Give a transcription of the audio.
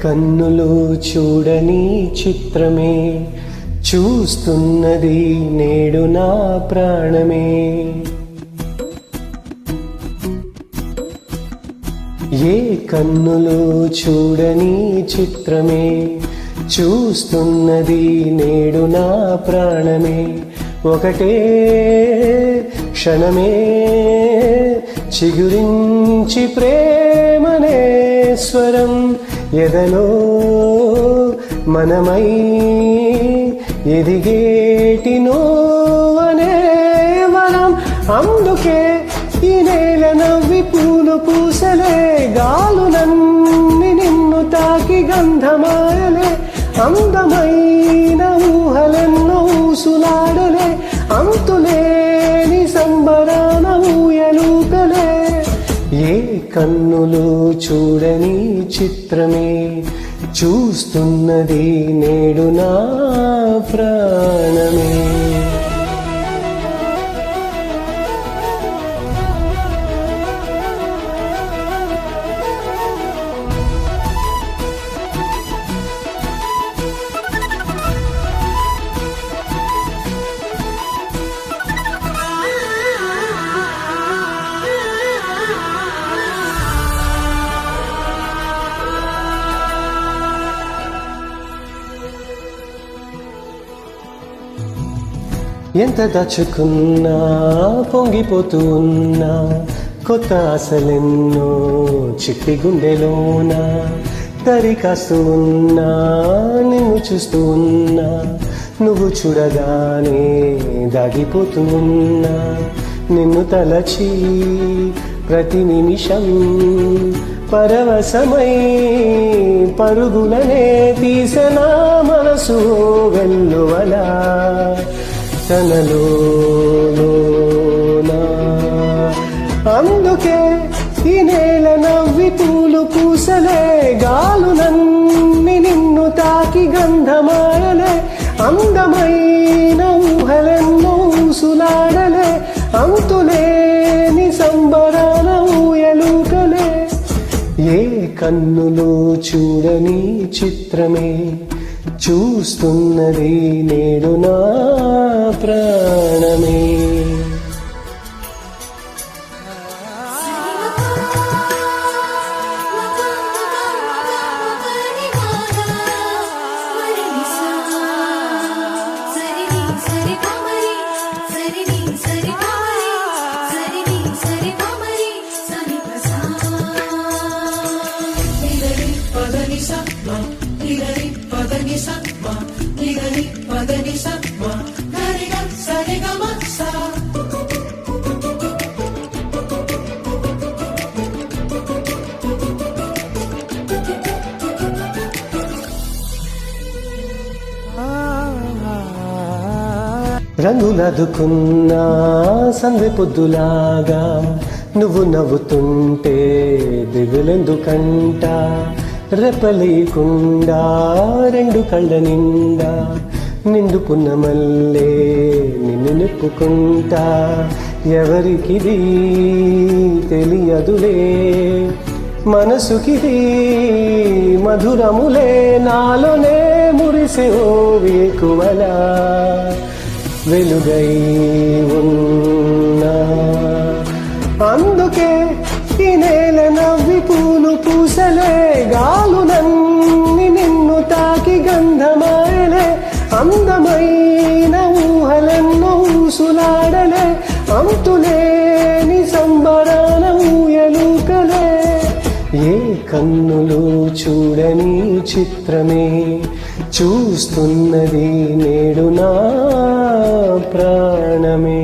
కన్నులు చూడని చిత్రమే చూస్తున్నది నేడు నా ప్రాణమే. ఏ కన్నులు చూడని చిత్రమే చూస్తున్నది నేడు నా ప్రాణమే. ఒకటే క్షణమే చిగురించి ప్రేమనే స్వరం ఎదలో మనమై ఎదిగేటి నోవనే వరం. అందుకే ఈ నేల నవ్వి పూలు పూసలే, గాలులన్నీ నిన్ను తాకి గంధమాయలే. అందమైన ఊహలెన్నో ఊసులాడలే, అంతులేని సంబరాన ఊయలూకలే. ఏ కన్నులు చూడని చిత్రమే చూస్తున్నది నేడు నా ప్రాణమే. ఎంత దాచుకున్నా పొంగిపోతూ ఉన్నా, కొత్త ఆశలెన్నో చిట్టి గుండెలోన దరికాస్తూ ఉన్నా. నిన్ను చూస్తూ ఉన్నా, నువ్వు చూడగానే దాగిపోతూ ఉన్నా. నిన్ను తలచి ప్రతి నిమిషం పరవశమై పరుగులనే తీసెనా మనసు వెల్లువలా తనలోనా. అందుకే ఈ నేల నవ్వి పూలు పూసలే, గాలులన్నీ నిన్ను తాకి గంధమాయలే. అందమైన ఊహలెన్నో ఊసులాడలే, అంతులేని సంబరాన ఊయలూకలే. ఏ కన్నులు చూడని చిత్రమే చూస్తున్నది నేడు నా ప్రాణమే. రంగులదుకున్నా సందె పొద్దులాగా, నువ్వు నవ్వుతుంటే దిగులెందుకంట. రెప్పలేకుండా రెండు కళ్ళ నిండా నిండుకున్న మల్లే నిన్ను నిప్పుకుంటా. ఎవరికిది తెలియదులే, మనసుకిది మధురములే. నాలోనే మురిసే ఓ వేకువలా వెలుగై ఉన్నా. అందుకే ఈ నేల నవ్వి పూలు పూసలే, గాలులన్నీ నిన్ను తాకి గంధమాయలే. అందమైన ఊహలెన్నో ఊసులాడలే, అంతులేని సంబరాన ఊయలూకలే. ఏ కన్నులు చూడని చిత్రమే చూస్తున్నది నేడు నా ప్రాణమే.